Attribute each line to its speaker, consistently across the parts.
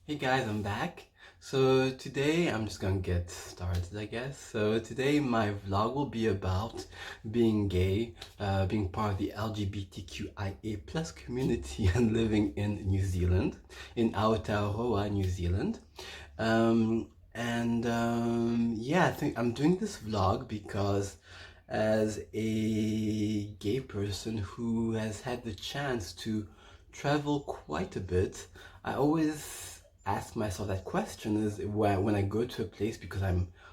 Speaker 1: Hey guys, I'm back. So today I'm just gonna get started, I guess. So today my vlog will be about being gay, being part of the LGBTQIA plus community and living in New Zealand, in Aotearoa, New Zealand. Yeah, I think I'm doing this vlog because as a gay person who has had the chance to travel quite a bit, I always ask myself that question is when I go to a place, because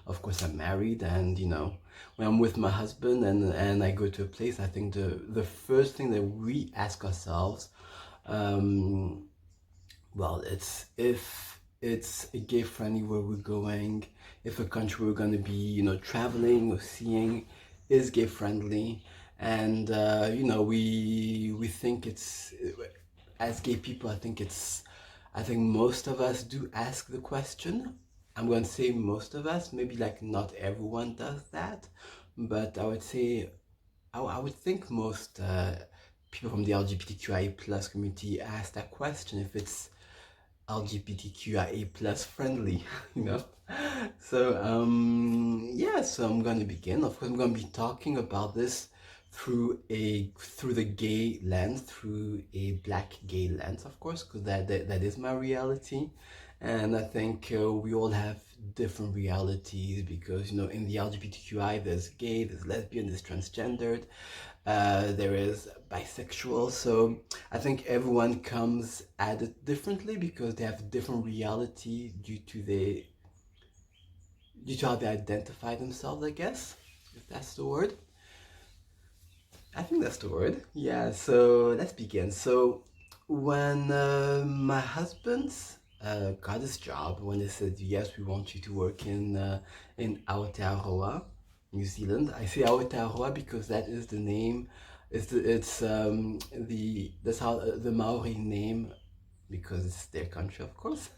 Speaker 1: of course I'm married, and when I'm with my husband and I go to a place, I think the first thing that we ask ourselves, um, well, it's if it's a gay friendly where we're going, if a country we're going to be, traveling or seeing is gay friendly, and we think it's, as gay people, I think most of us do ask the question. I'm going to say most of us, maybe like not everyone does that, but I would say I would think most people from the LGBTQIA plus community ask that question if it's LGBTQIA plus friendly, you know. So I'm gonna begin. Of course, I'm gonna be talking about this through the gay lens, through a black gay lens, of course, because that is my reality, and I think we all have different realities because in the LGBTQI there's gay, there's lesbian, there's transgendered, there is bisexual. So I think everyone comes at it differently because they have different reality due to how they identify themselves, I guess, if that's the word. I think that's the word. Yeah, so let's begin. So when my husband got his job, when they said, yes, we want you to work in Aotearoa, New Zealand. I say Aotearoa because that is the name. That's how the Maori name, because it's their country, of course.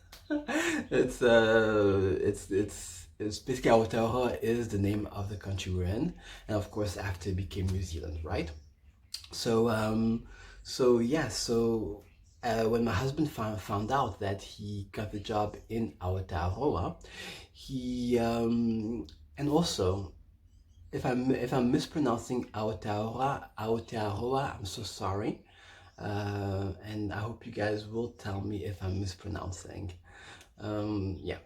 Speaker 1: It's basically Aotearoa is the name of the country we're in, and of course after it became New Zealand, right? So so yeah, so when my husband found out that he got the job in Aotearoa, he and also if I'm mispronouncing Aotearoa, I'm so sorry. And I hope you guys will tell me if I'm mispronouncing. Yeah.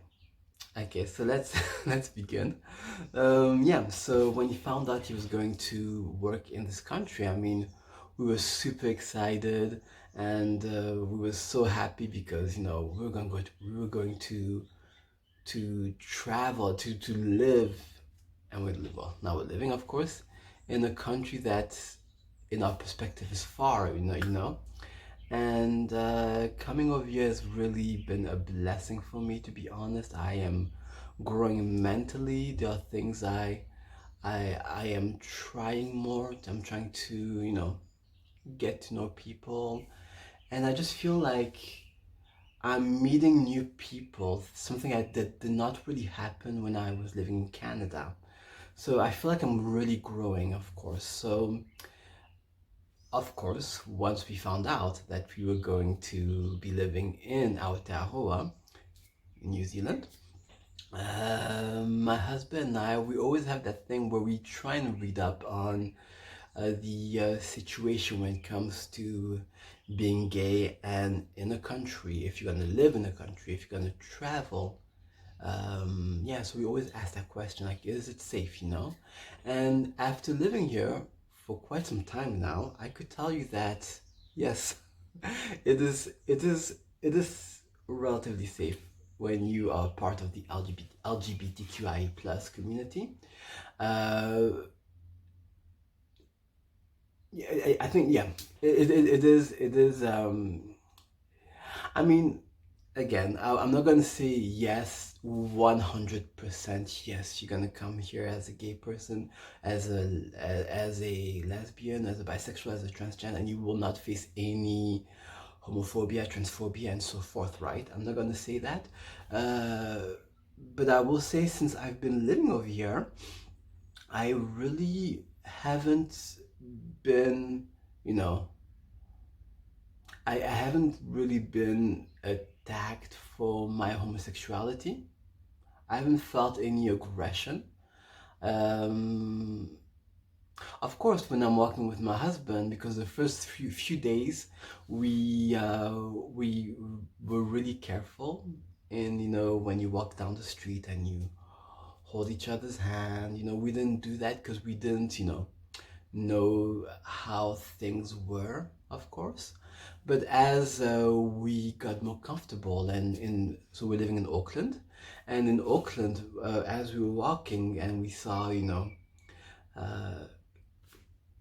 Speaker 1: Okay, so let's let's begin. Yeah, so when he found out he was going to work in this country, I mean, we were super excited, and we were so happy because we were going to travel, to live, and well, now we're living, of course, in a country that, in our perspective, is far, and coming over here has really been a blessing for me, to be honest. I am growing mentally. There are things I am trying more. I'm trying to, get to know people. And I just feel like I'm meeting new people, something that did not really happen when I was living in Canada. So I feel like I'm really growing, of course. So of course, once we found out that we were going to be living in Aotearoa, New Zealand, my husband and I, we always have that thing where we try and read up on the situation when it comes to being gay and in a country, if you're going to live in a country, if you're going to travel. Yeah, so we always ask that question, like, is it safe, And after living here for quite some time now, I could tell you that yes, it is relatively safe when you are part of the LGBTQI plus community. Uh, yeah, I think yeah, it is. I mean, again, I'm not gonna say yes, 100% yes, you're gonna come here as a gay person, as a lesbian, as a bisexual, as a transgender, and you will not face any homophobia, transphobia, and so forth, right? I'm not gonna say that. Uh, but I will say, since I've been living over here, I really haven't been, you know, I haven't really been attacked for my homosexuality. I haven't felt any aggression. Um, of course, when I'm walking with my husband, because the first few days we were really careful, and when you walk down the street and you hold each other's hand, we didn't do that because we didn't know how things were, of course. But as we got more comfortable, and so we're living in Auckland, and in Auckland, as we were walking and we saw, uh,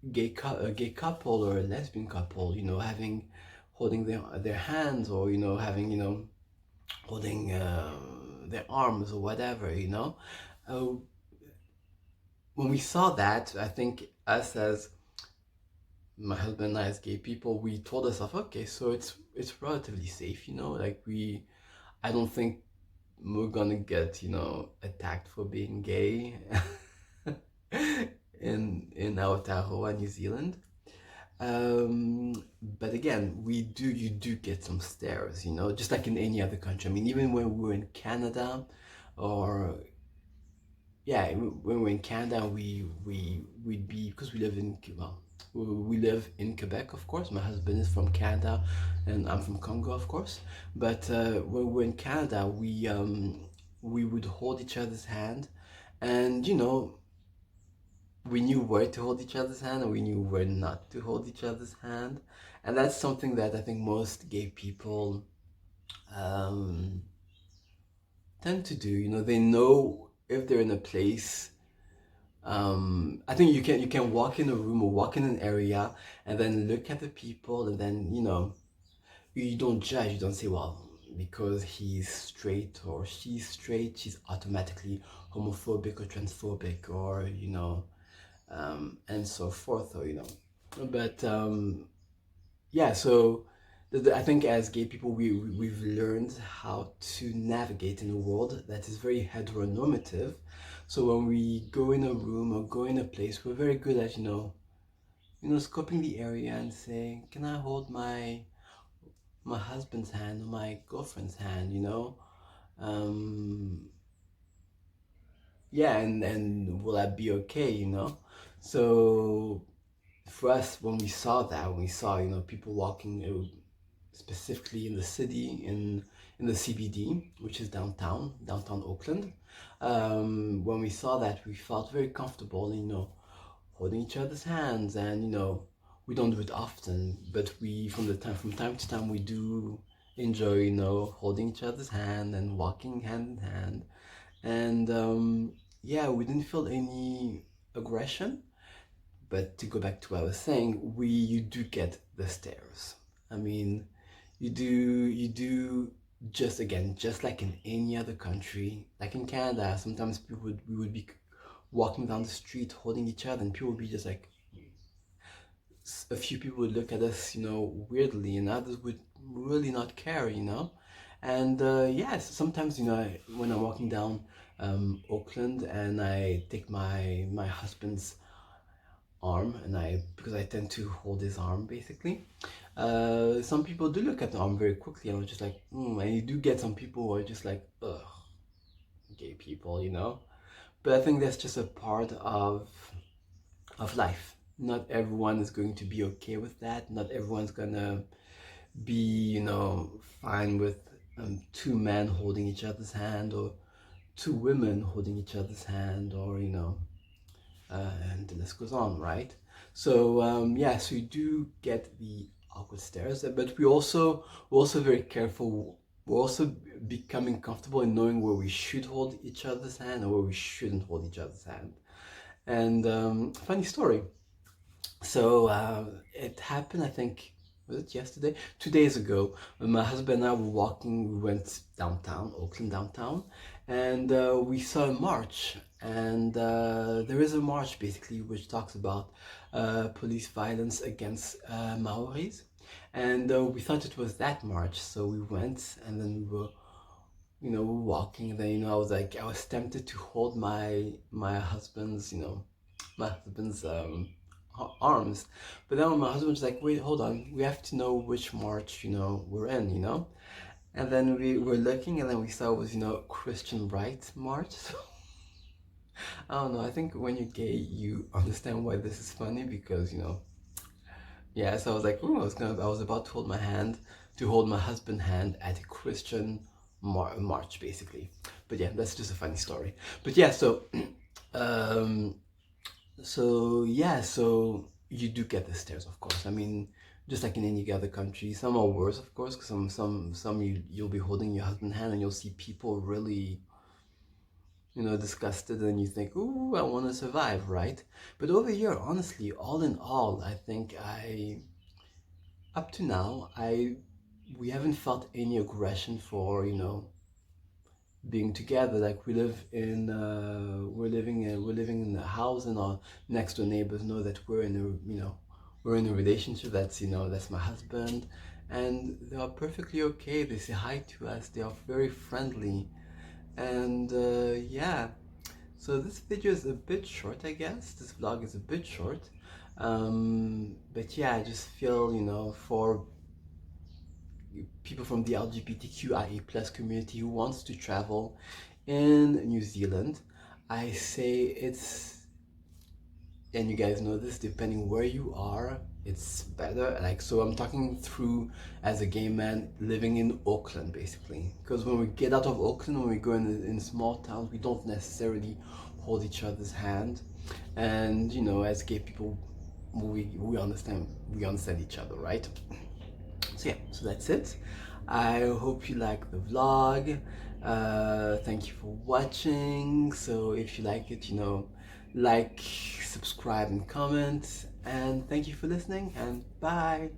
Speaker 1: a gay couple or a lesbian couple, having holding their hands, or having holding their arms or whatever, uh, when we saw that, I think us as my husband and I as gay people, we told ourselves, okay, so it's relatively safe, like I don't think we're gonna get, attacked for being gay in Aotearoa, New Zealand. But again, you do get some stares, just like in any other country. I mean, even when we were in Canada, or yeah, when we're in Canada, we'd be, because we live in, well, we live in Quebec, of course. My husband is from Canada, and I'm from Congo, of course. But when we're in Canada, we would hold each other's hand, and we knew where to hold each other's hand, and we knew where not to hold each other's hand, and that's something that I think most gay people um, tend to do. They know if they're in a place. I think you can walk in a room or walk in an area and then look at the people, and then you don't judge. You don't say, well, because he's straight or she's straight, she's automatically homophobic or transphobic, or and so forth, or but yeah, so I think as gay people, we've learned how to navigate in a world that is very heteronormative. So when we go in a room or go in a place, we're very good at scoping the area and saying, can I hold my husband's hand or my girlfriend's hand, um yeah, and will that be okay, so for us, when we saw that, when we saw people walking, specifically in the city, in the CBD, which is downtown Auckland, when we saw that, we felt very comfortable, holding each other's hands, and we don't do it often, but we from time to time we do enjoy holding each other's hand and walking hand in hand, and yeah, we didn't feel any aggression. But to go back to what I was saying, you do get the stares. I mean, you do, just like in any other country, like in Canada, sometimes we would be walking down the street holding each other, and people would be just like, a few people would look at us, weirdly, and others would really not care, And yes, sometimes, when I'm walking down Auckland, and I take my husband's arm, and because I tend to hold his arm, basically, some people do look at the arm very quickly, and I'm just like, and you do get some people who are just like, ugh, gay people, but I think that's just a part of life. Not everyone is going to be okay with that. Not everyone's gonna be, fine with two men holding each other's hand, or two women holding each other's hand, or and the list goes on, right? So yeah, so you do get the awkward stares, but we're also very careful. We're also becoming comfortable in knowing where we should hold each other's hand and where we shouldn't hold each other's hand. And funny story. So it happened, I think, was it yesterday? 2 days ago, when my husband and I were walking, we went downtown, Auckland downtown, and we saw a march. And there is a march, basically, which talks about police violence against Maoris. And we thought it was that march, so we went, and then we were walking, and then, I was tempted to hold my husband's, my husband's arms. But then my husband was like, wait, hold on, we have to know which march, we're in, And then we were looking, and then we saw it was, Christian Right March. So I don't know. I think when you're gay, you understand why this is funny because, yeah. So I was like, ooh, I was about to hold my husband's hand at a Christian march, basically. But yeah, that's just a funny story. But yeah, so, um, so you do get the stares, of course. I mean, just like in any other country, some are worse, of course, because some you'll be holding your husband's hand and you'll see people really, disgusted, and you think, ooh, I want to survive, right? But over here, honestly, all in all, I think up to now, we haven't felt any aggression for, being together. Like we're living in a house, and our next door neighbors know that we're in a relationship. That's my husband, and they are perfectly okay. They say hi to us. They are very friendly, and yeah. So this video is a bit short, I guess. This vlog is a bit short, but yeah, I just feel, for people from the LGBTQIA plus community who wants to travel in New Zealand, I say and you guys know this, depending where you are, it's better. Like, so I'm talking through as a gay man living in Auckland, basically. Because when we get out of Auckland, when we go in small towns, we don't necessarily hold each other's hand. And, as gay people, we understand each other, right? So yeah, so that's it. I hope you like the vlog. Thank you for watching. So if you like it, like, subscribe, and comment. And thank you for listening, and bye.